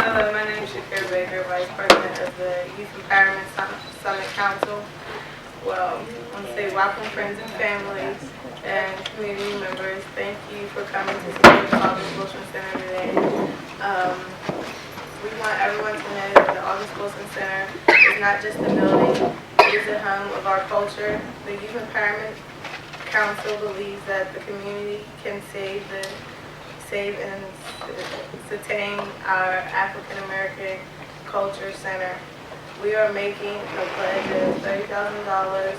Hello, my name is Shakira Baker, Vice President of the Youth Empowerment Summit Council. Well, I want to say welcome friends and families and community members. Thank you for coming to support the August Wilson Center today. We want everyone to know that the August Wilson Center is not just a building, it is a home of our culture. The Youth Empowerment Council believes that the community can save and sustain our African American Culture Center. We are making a pledge of $30,000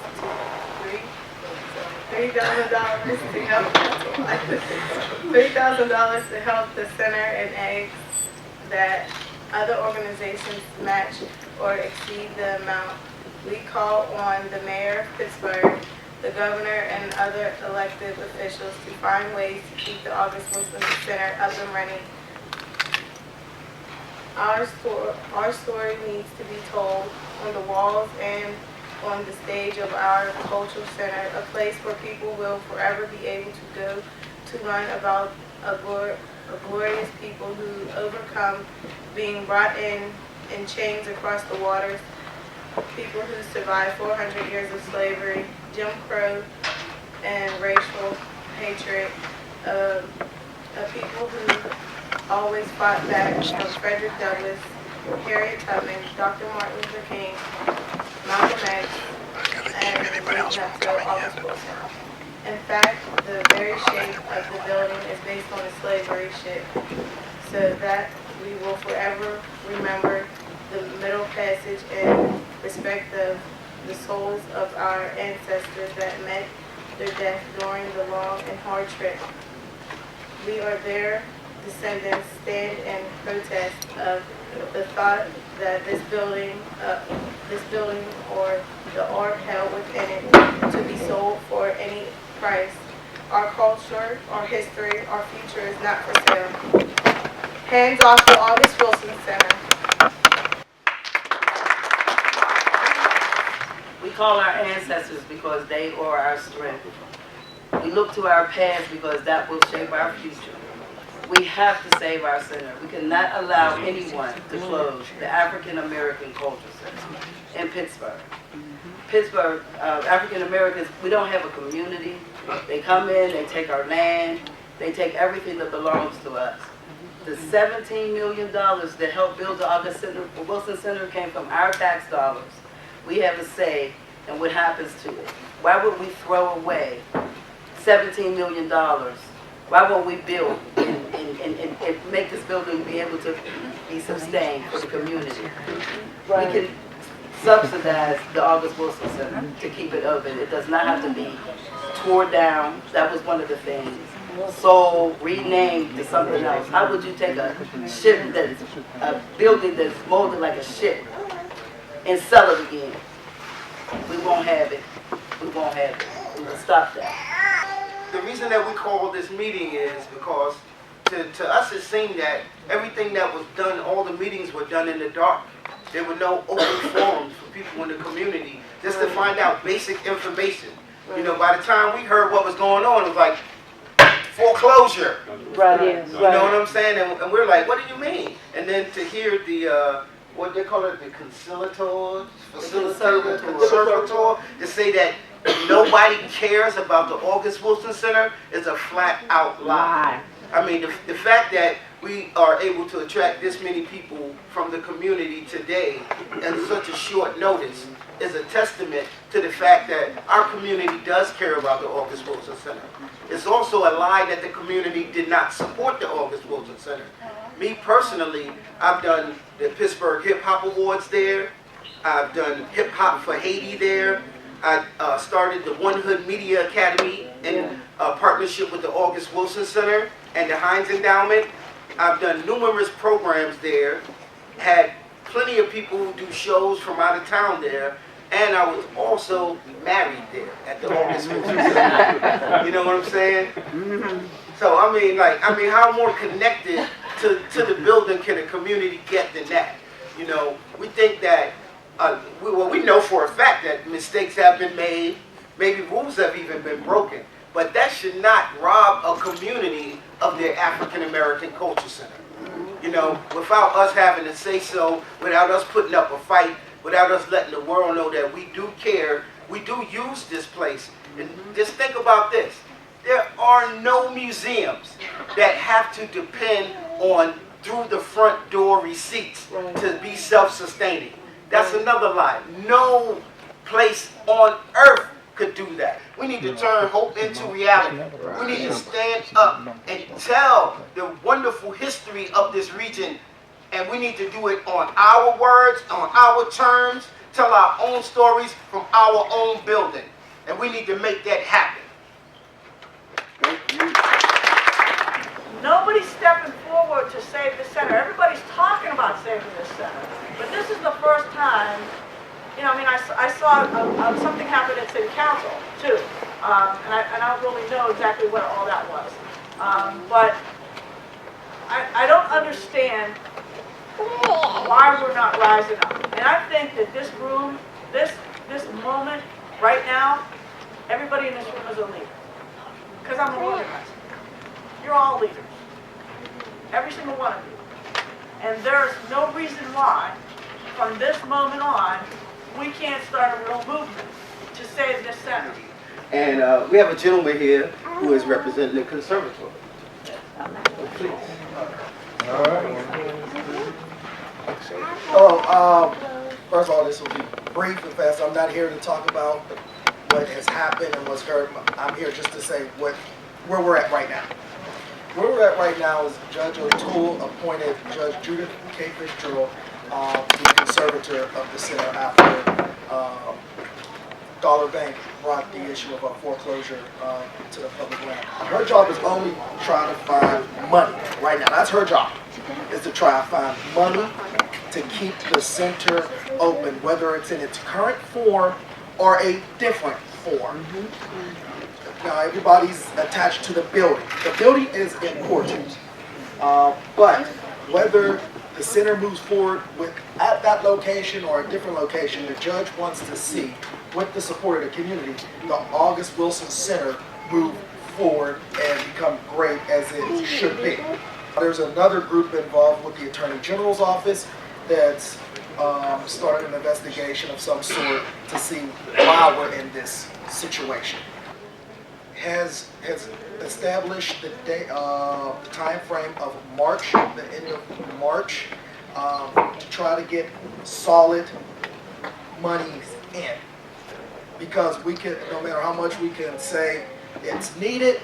to help the center and ask that other organizations match or exceed the amount. We call on the mayor of Pittsburgh, the governor, and other elected officials to find ways to keep the August Wilson Center up and running. Our story needs to be told on the walls and on the stage of our cultural center, a place where people will forever be able to go to learn about a glorious people who overcome being brought in chains across the waters, people who survived 400 years of slavery, Jim Crow, and racial hatred, people who always fought back from Frederick Douglass, Harriet Tubman, Dr. Martin Luther King, Malcolm X, and August Wilson. In fact, the very shape of the building is based on a slavery ship, so that we will forever remember the Middle Passage and respect of the souls of our ancestors that met their death during the long and hard trip. We are their descendants stand in protest of the thought that this building or the ark held within it to be sold for any price. Our culture, our history, our future is not for sale. Hands off the August Wilson Center. We call our ancestors because they are our strength. We look to our past because that will shape our future. We have to save our center. We cannot allow anyone to close the African American Culture Center in Pittsburgh. Pittsburgh, African Americans, we don't have a community. They come in, they take our land, they take everything that belongs to us. The $17 million that helped build the August Wilson Center came from our tax dollars. We have a say in what happens to it. Why would we throw away $17 million? Why won't we build and make this building be able to be sustained for the community? We can subsidize the August Wilson Center to keep it open. It does not have to be tore down. That was one of the things. Sold, renamed to something else. How would you take a ship that's a building that's molded like a ship and sell it again? We won't have it. We won't have it. We will stop that. The reason that we call this meeting is because to us it seemed that everything that was done, all the meetings were done in the dark. There were no open forums for people in the community just to find out basic information. You know, by the time we heard what was going on, it was like foreclosure. Right. You know what I'm saying? And we're like, what do you mean? And then to hear the what they call it, the conservator, to say that nobody cares about the August Wilson Center is a flat out lie. I mean, the fact that we are able to attract this many people from the community today in such a short notice is a testament to the fact that our community does care about the August Wilson Center. It's also a lie that the community did not support the August Wilson Center. Me personally, I've done the Pittsburgh Hip Hop Awards there. I've done Hip Hop for Haiti there. I started the One Hood Media Academy in partnership with the August Wilson Center and the Heinz Endowment. I've done numerous programs there, had plenty of people who do shows from out of town there, and I was also married there at the August Wilson Center. You know what I'm saying? So I mean, how more connected to the building can a community get than that? You know, we think that, we know for a fact that mistakes have been made, maybe rules have even been broken, but that should not rob a community of their African American Culture Center. You know, without us having to say so, without us putting up a fight, without us letting the world know that we do care, we do use this place. And just think about this. There are no museums that have to depend on through the front door receipts to be self-sustaining. That's another lie. No place on earth could do that. We need to turn hope into reality. We need to stand up and tell the wonderful history of this region, and we need to do it on our words, on our terms, tell our own stories from our own building, and we need to make that happen. Nobody's stepping forward to save the center. Everybody's talking about saving this center, but this is the first time. You know, I mean, I saw something happen at City Council too, and I don't really know exactly what all that was, but I don't understand why we're not rising up. And I think that this room, this moment right now, everybody in this room is a leader. Because I'm an organizer. You're all leaders. Every single one of you. And there's no reason why, from this moment on, we can't start a real movement to save this center. And we have a gentleman here who is representing the conservatory. Please. First of all, this will be brief and fast. I'm not here to talk about what has happened and what's heard. I'm here just to say where we're at right now. Where we're at right now is Judge O'Toole appointed Judge Judith K. Fitzgerald the conservator of the center after Dollar Bank brought the issue of a foreclosure to the public land. Her job is only trying to find money right now. That's her job, is to try to find money to keep the center open, whether it's in its current form or a different form. Now, everybody's attached to the building. The building is important, but whether the center moves forward at that location or a different location, the judge wants to see, with the support of the community, the August Wilson Center move forward and become great as it should be. There's another group involved with the Attorney General's office that's started an investigation of some sort to see why we're in this situation. Has established the time frame of March, the end of March, to try to get solid monies in. Because we can, no matter how much we can say it's needed,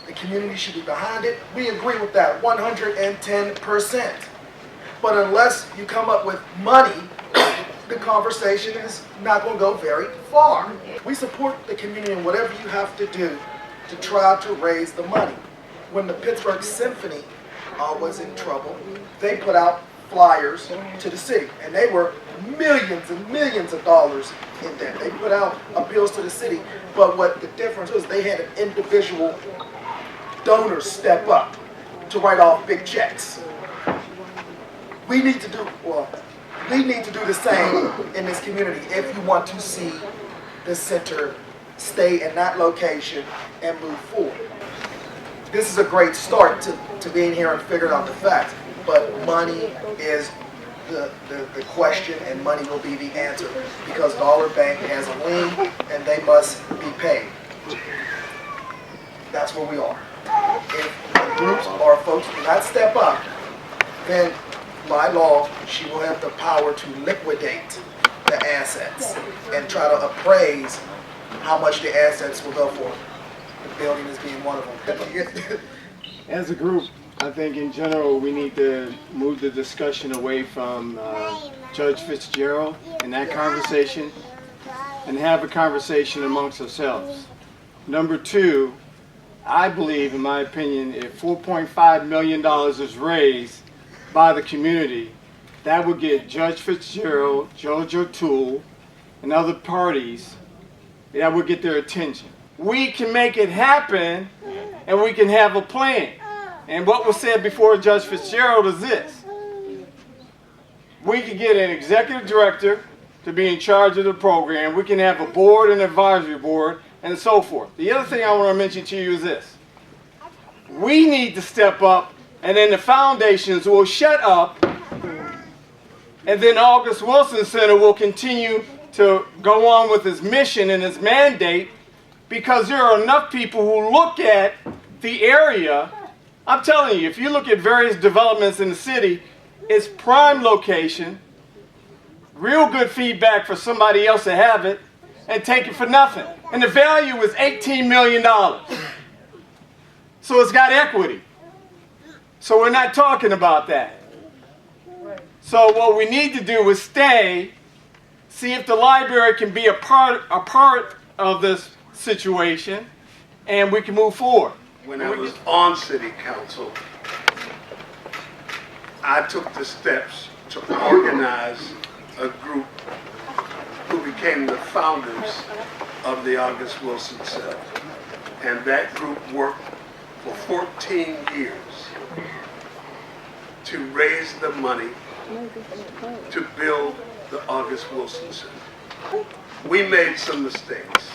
the community should be behind it. We agree with that 110%. But unless you come up with money, the conversation is not going to go very far. We support the community in whatever you have to do to try to raise the money. When the Pittsburgh Symphony was in trouble, they put out flyers to the city, and they were millions and millions of dollars in debt. They put out appeals to the city, but what the difference was, they had an individual donor step up to write off big checks. We need to do the same in this community if you want to see the center stay in that location and move forward. This is a great start to being here and figuring out the facts, but money is the question, and money will be the answer, because Dollar Bank has a lien and they must be paid. That's where we are. If the groups or folks do not step up, then by law, she will have the power to liquidate the assets and try to appraise how much the assets will go for. The building is being one of them. As a group, I think in general we need to move the discussion away from Judge Fitzgerald and that conversation, and have a conversation amongst ourselves. Number two, I believe, in my opinion, if $4.5 million is raised by the community, that would get Judge Fitzgerald, Judge O'Toole, and other parties, that would get their attention. We can make it happen, and we can have a plan. And what was said before Judge Fitzgerald is this: we can get an executive director to be in charge of the program. We can have a board and advisory board and so forth. The other thing I want to mention to you is this: we need to step up and then the foundations will shut up, and then August Wilson Center will continue to go on with its mission and its mandate, because there are enough people who look at the area. I'm telling you, if you look at various developments in the city, it's prime location, real good feedback for somebody else to have it, and take it for nothing. And the value is $18 million. So it's got equity. So we're not talking about that. So what we need to do is stay, see if the library can be a part of this situation, and we can move forward. When I was on city council, I took the steps to organize a group who became the founders of the August Wilson Center. And that group worked for 14 years to raise the money to build the August Wilson Center. We made some mistakes.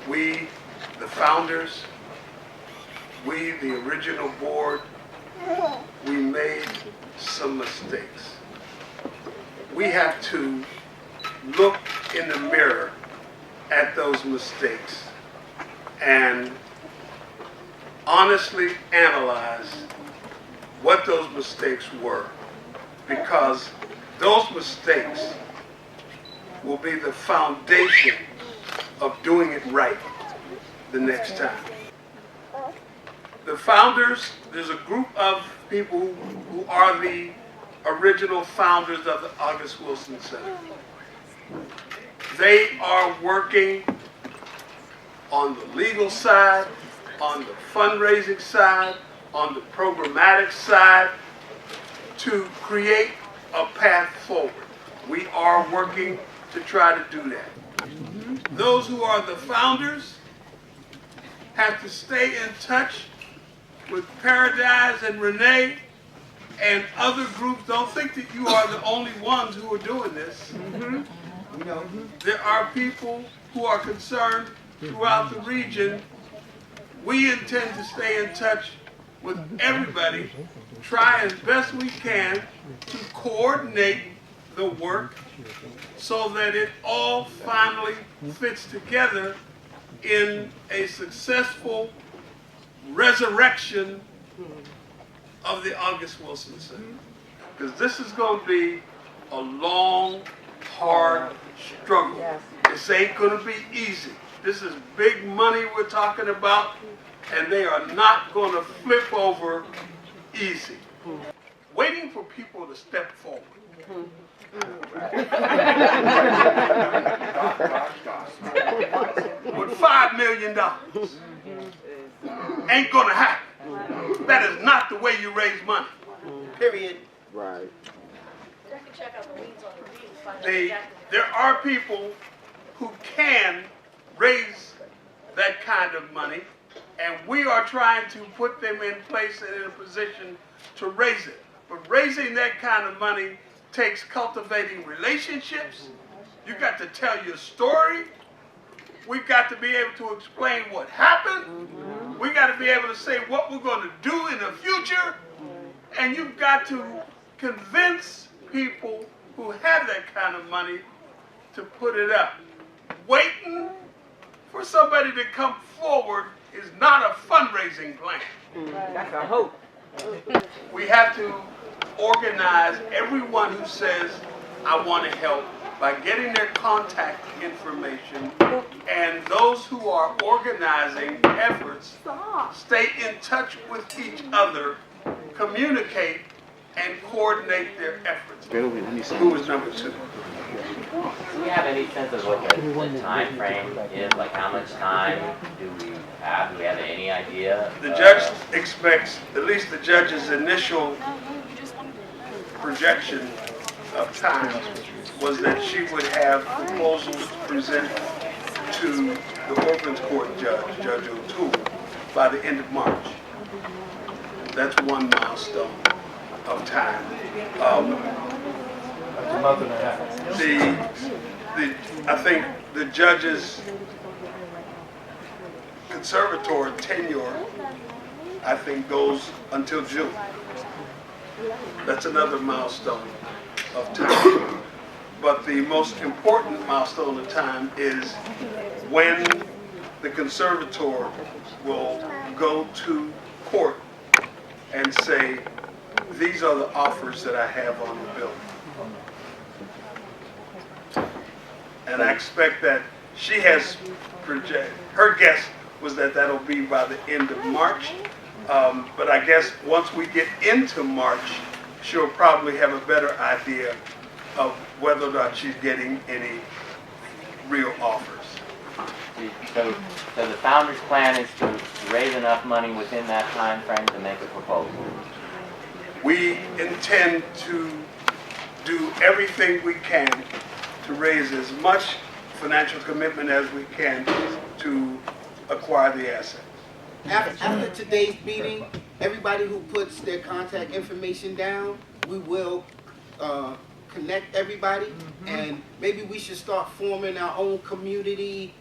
We, the founders, we, the original board, we made some mistakes. We have to look in the mirror at those mistakes and honestly analyze what those mistakes were, because those mistakes will be the foundation of doing it right the next time. The founders, there's a group of people who are the original founders of the August Wilson Center. They are working on the legal side, on the fundraising side, on the programmatic side to create a path forward. We are working to try to do that. Those who are the founders have to stay in touch with Paradise and Renee and other groups. Don't think that you are the only ones who are doing this. There are people who are concerned throughout the region. We intend to stay in touch with everybody, try as best we can to coordinate the work so that it all finally fits together in a successful resurrection of the August Wilson Center. Because this is going to be a long, hard struggle. This ain't going to be easy. This is big money we're talking about, and they are not going to flip over easy. Waiting for people to step forward. With $5 million. Ain't gonna happen. That is not the way you raise money. Period. Right. There are people who can raise that kind of money, and we are trying to put them in place and in a position to raise it. But raising that kind of money takes cultivating relationships. You got to tell your story. We've got to be able to explain what happened. We got to be able to say what we're going to do in the future. And you've got to convince people who have that kind of money to put it up. Waiting for somebody to come forward is not a fundraising plan. That's a hope. We have to organize everyone who says, I want to help, by getting their contact information, and those who are organizing efforts stay in touch with each other, communicate, and coordinate their efforts. Who is number two? Do we have any sense of what the time frame is? Like how much time do we have? Do we have any idea? The judge expects, at least the judge's initial projection of time was that she would have proposals to present to the Orphans Court judge, Judge O'Toole, by the end of March. That's one milestone of time. A month and a half. I think the judge's conservator tenure I think, goes until June. That's another milestone of time. But the most important milestone of time is when the conservator will go to court and say, these are the offers that I have on the bill. And I expect that she has projected, her guess was that that'll be by the end of March. But I guess once we get into March, she'll probably have a better idea of whether or not she's getting any real offers. So the founder's plan is to raise enough money within that time frame to make a proposal. We intend to do everything we can to raise as much financial commitment as we can to acquire the asset. After today's meeting, everybody who puts their contact information down, we will connect everybody, and maybe we should start forming our own community,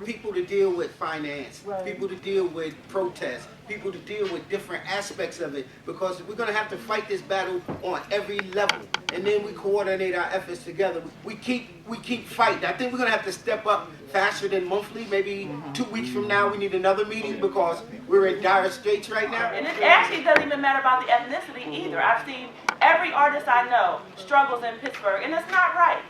people to deal with finance, people to deal with protests, people to deal with different aspects of it, because we're going to have to fight this battle on every level, and then we coordinate our efforts together. We keep fighting. I think we're going to have to step up faster than monthly. Maybe 2 weeks from now we need another meeting because we're in dire straits right now. And it actually doesn't even matter about the ethnicity either. I've seen every artist I know struggles in Pittsburgh, and it's not right.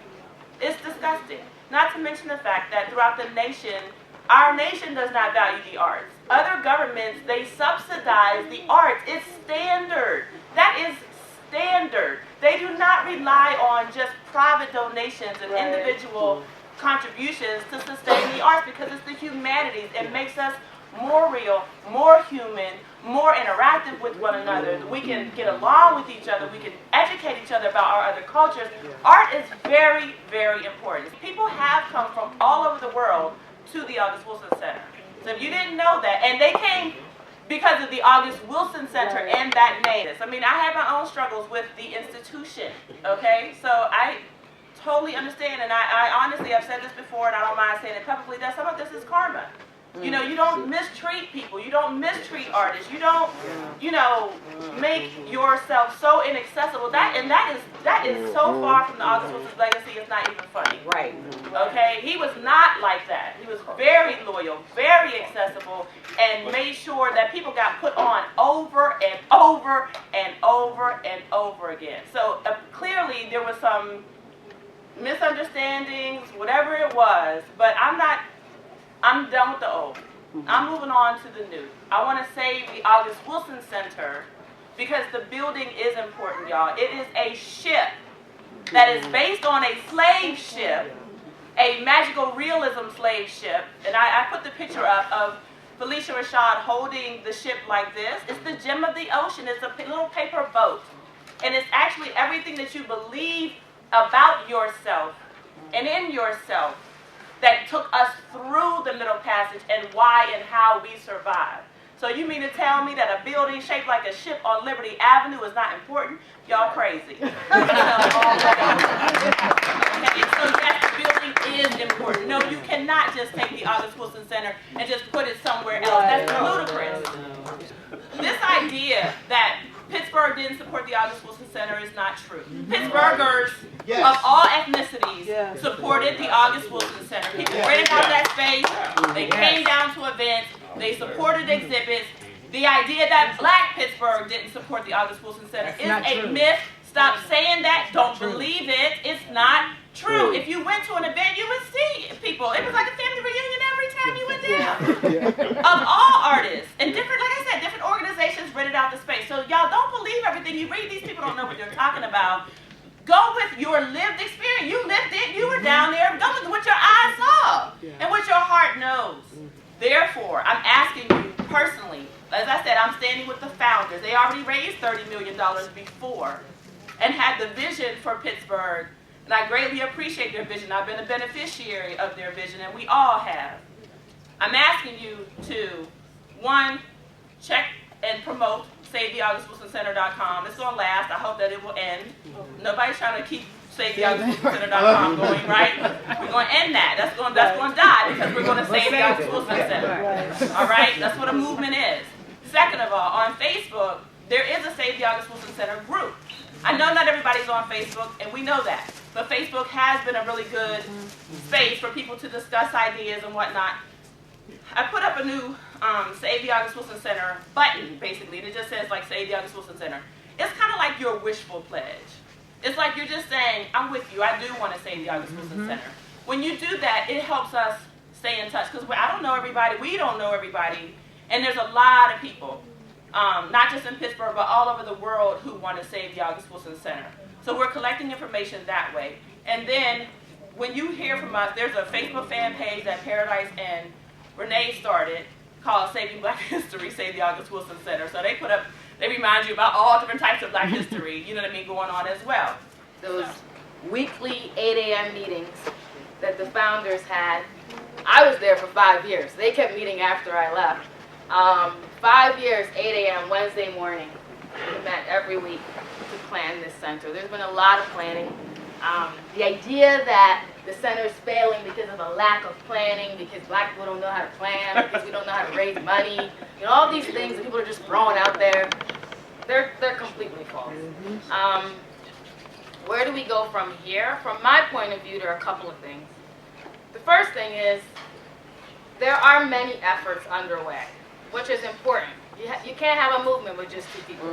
It's disgusting. Not to mention the fact that throughout the nation, our nation does not value the arts. Other governments, they subsidize the arts. It's standard. That is standard. They do not rely on just private donations and individual contributions to sustain the arts, because it's the humanities. It makes us more real, more human, more interactive with one another. We can get along with each other. We can educate each other about our other cultures. Art is very, very important. People have come from all over the world to the August Wilson Center. So if you didn't know that, and they came because of the August Wilson Center and that name. I mean, I have my own struggles with the institution, okay? So I totally understand, and I honestly, I've said this before, and I don't mind saying it publicly, that some of this is karma. You know, you don't mistreat people. You don't mistreat artists. You don't, you know, make yourself so inaccessible. That is so far from the August Wilson's legacy. It's not even funny. Right. Okay, he was not like that. He was very loyal, very accessible, and made sure that people got put on over and over and over and over again. So clearly there was some misunderstandings, whatever it was, but I'm done with the old. I'm moving on to the new. I want to save the August Wilson Center because the building is important, y'all. It is a ship that is based on a slave ship, a magical realism slave ship. And I put the picture up of Felicia Rashad holding the ship like this. It's the gem of the ocean. It's a little paper boat. And it's actually everything that you believe about yourself and in yourself that took us through the Middle Passage and why and how we survived. So you mean to tell me that a building shaped like a ship on Liberty Avenue is not important? Y'all crazy. Okay, so yes, the building is important. No, you cannot just take the August Wilson Center and just put it somewhere else. That's ludicrous. This idea that Pittsburgh didn't support the August Wilson Center is not true. Pittsburghers of all ethnicities supported the August Wilson Center. People rented out that space. They came down to events. They supported exhibits. The idea that Black Pittsburgh didn't support the August Wilson Center is a myth. Stop saying that. Don't believe it. It's not true. If you went to an event, you would see people. It was like a family reunion every time you went down. Of all artists and different, like I said, different organizations rented out the space. So y'all don't believe everything you read. These people don't know what they're talking about. Go with your lived experience. You lived it. You were down there. Go with what your eyes saw and what your heart knows. Therefore, I'm asking you personally, as I said, I'm standing with the founders. They already raised $30 million before and had the vision for Pittsburgh. And I greatly appreciate their vision. I've been a beneficiary of their vision, and we all have. I'm asking you to, one, check and promote SaveTheAugustWilsonCenter.com. It's going to last. I hope that it will end. Nobody's trying to keep SaveTheAugustWilsonCenter.com going, right? We're going to end that. That's going to die because we're going to save the August Wilson Center. All right? That's what a movement is. Second of all, on Facebook, there is a Save the August Wilson Center group. I know not everybody's on Facebook, and we know that. But Facebook has been a really good space for people to discuss ideas and whatnot. I put up a new Save the August Wilson Center button, basically, and it just says, like, Save the August Wilson Center. It's kind of like your wishful pledge. It's like you're just saying, I'm with you. I do want to save the August Wilson Center. When you do that, it helps us stay in touch, because I don't know everybody. We don't know everybody. And there's a lot of people, not just in Pittsburgh, but all over the world who want to save the August Wilson Center. So we're collecting information that way. And then when you hear from us, there's a Facebook fan page that Paradise and Renee started called Saving Black History, Save the August Wilson Center. So they remind you about all different types of Black history, you know what I mean, going on as well. Those weekly 8 a.m. meetings that the founders had, I was there for 5 years. They kept meeting after I left. 5 years, 8 a.m. Wednesday morning. We met every week to plan this center. There's been a lot of planning. The idea that the center is failing because of a lack of planning, because Black people don't know how to plan, because we don't know how to raise money, you know, all these things that people are just throwing out there, they're completely false. Where do we go from here? From my point of view, there are a couple of things. The first thing is there are many efforts underway, which is important. You can't have a movement with just 2 people.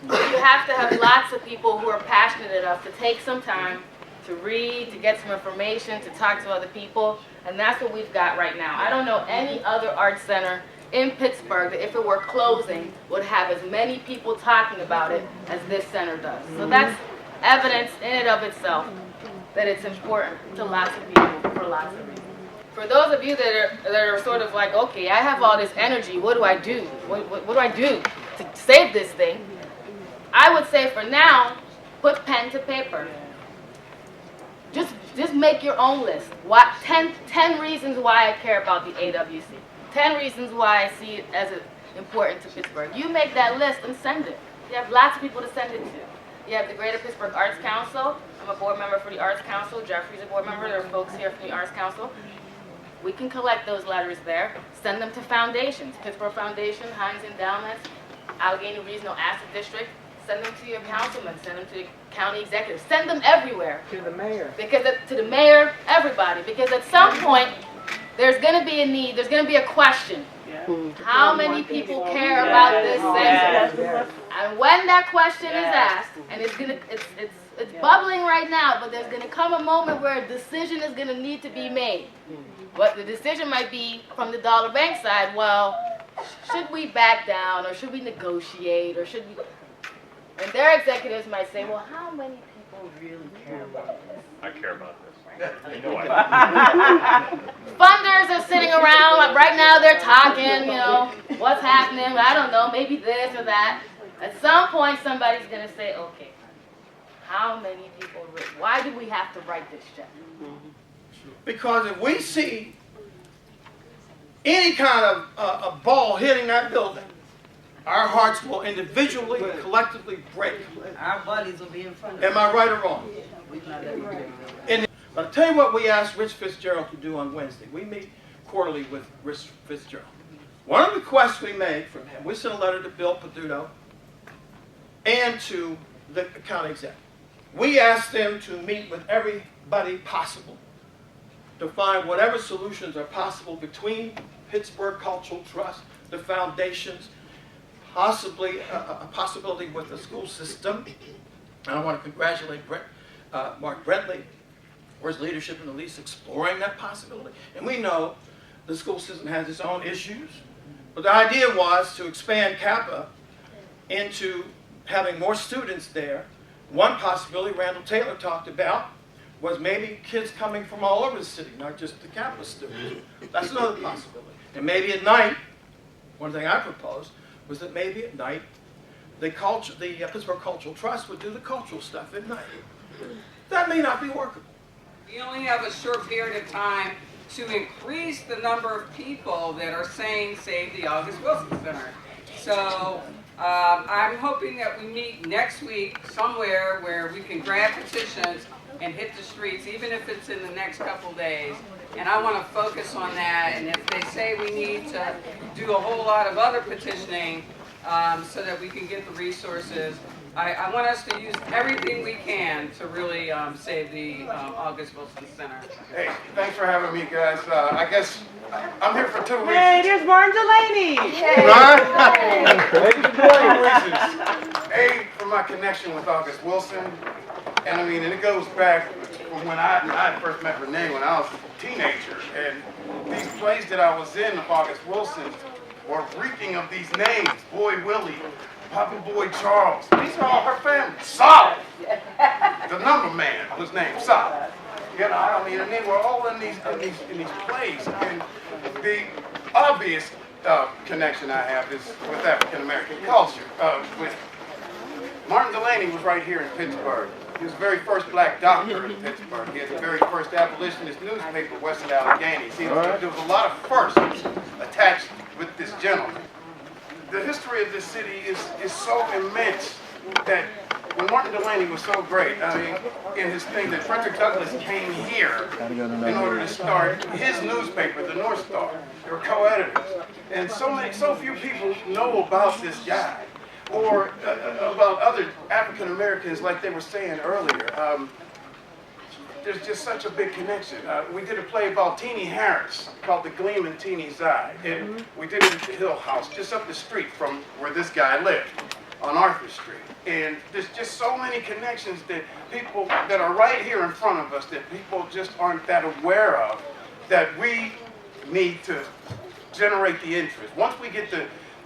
You have to have lots of people who are passionate enough to take some time to read, to get some information, to talk to other people, and that's what we've got right now. I don't know any other art center in Pittsburgh that if it were closing would have as many people talking about it as this center does. So that's evidence in and of itself that it's important to lots of people for lots of reasons. For those of you that are sort of like, okay, I have all this energy, what do I do? What do I do to save this thing? I would say for now, put pen to paper. Just make your own list. 10 reasons why I care about the AWC. 10 reasons why I see it as important to Pittsburgh. You make that list and send it. You have lots of people to send it to. You have the Greater Pittsburgh Arts Council. I'm a board member for the Arts Council. Jeffrey's a board member. There are folks here from the Arts Council. We can collect those letters there, send them to foundations. Pittsburgh Foundation, Heinz Endowments, Allegheny Regional Asset District. Send them to your councilman, send them to the county executive. Send them everywhere. To the mayor. To the mayor, everybody. Because at some point, there's going to be a need, there's going to be a question. How many people care about this center? And when that question is asked, and it's bubbling right now, but there's going to come a moment where a decision is going to need to be made. But the decision might be from the Dollar Bank side, well, should we back down, or should we negotiate, or should we... And their executives might say, well, how many people really care about this? I care about this. I know I do. Funders are sitting around, like right now they're talking, you know, what's happening, I don't know, maybe this or that. At some point, somebody's going to say, okay, how many people, why do we have to write this check? Because if we see any kind of a ball hitting that building, our hearts will individually, collectively break. Our bodies will be in front of Am I right or wrong? But I'll tell you what we asked Rich Fitzgerald to do on Wednesday. We meet quarterly with Rich Fitzgerald. One of the requests we made from him, we sent a letter to Bill Peduto and to the county exec. We asked them to meet with everybody possible to find whatever solutions are possible between Pittsburgh Cultural Trust, the foundations, possibly a possibility with the school system. And I want to congratulate Mark Brentley for his leadership in at least exploring that possibility. And we know the school system has its own issues, but the idea was to expand Kappa into having more students there. One possibility Randall Taylor talked about was maybe kids coming from all over the city, not just the Kappa students. That's another possibility. And maybe at night, one thing I proposed was that maybe at night, the Pittsburgh Cultural Trust would do the cultural stuff at night. That may not be workable. We only have a short period of time to increase the number of people that are saying Save the August Wilson Center. So I'm hoping that we meet next week somewhere where we can grab petitions and hit the streets, even if it's in the next couple days. And I want to focus on that. And if they say we need to do a whole lot of other petitioning, so that we can get the resources. I want us to use everything we can to really save the August Wilson Center. Hey, thanks for having me, guys. I guess I'm here for 2 reasons. Hey, there's Martin Delaney. Two reasons. A, for my connection with August Wilson, and it goes back from when I first met Renee when I was a teenager, and these plays that I was in of August Wilson were reeking of these names: Boy Willie, Papa Boy Charles. These are all her family. Solid. The number man was named Solid. And they were all in these plays. And the obvious connection I have is with African American culture. With Martin Delaney was right here in Pittsburgh. He was the very first black doctor in Pittsburgh. He had the very first abolitionist newspaper, Western Allegheny. See, there was a lot of firsts attached with this gentleman. The history of this city is so immense that when Martin Delaney was so great, in his thing that Frederick Douglass came here in order to start his newspaper, the North Star. They were co-editors. And so few people know about this guy or about other African Americans, like they were saying earlier. There's just such a big connection. We did a play about Teenie Harris called The Gleam in Teenie's Eye. And we did it at the Hill House, just up the street from where this guy lived, on Arthur Street. And there's just so many connections that people that are right here in front of us that people just aren't that aware of, that we need to generate the interest. Once we get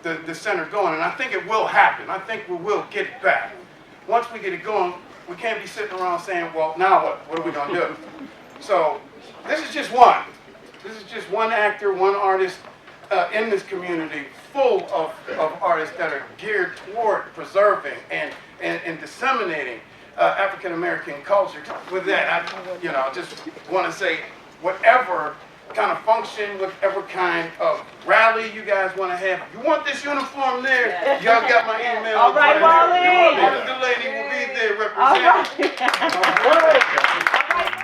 the center going, and I think it will happen. I think we will get it back. Once we get it going, we can't be sitting around saying, well, now what? What are we going to do? So this is just one. This is just one actor, one artist in this community full of artists that are geared toward preserving and disseminating African American culture. With that, I just want to say whatever kind of function, whatever kind of rally you guys want to have. You want this uniform there? Y'all got my email. All right, Wally. Martin Delaney will be there representing. All right.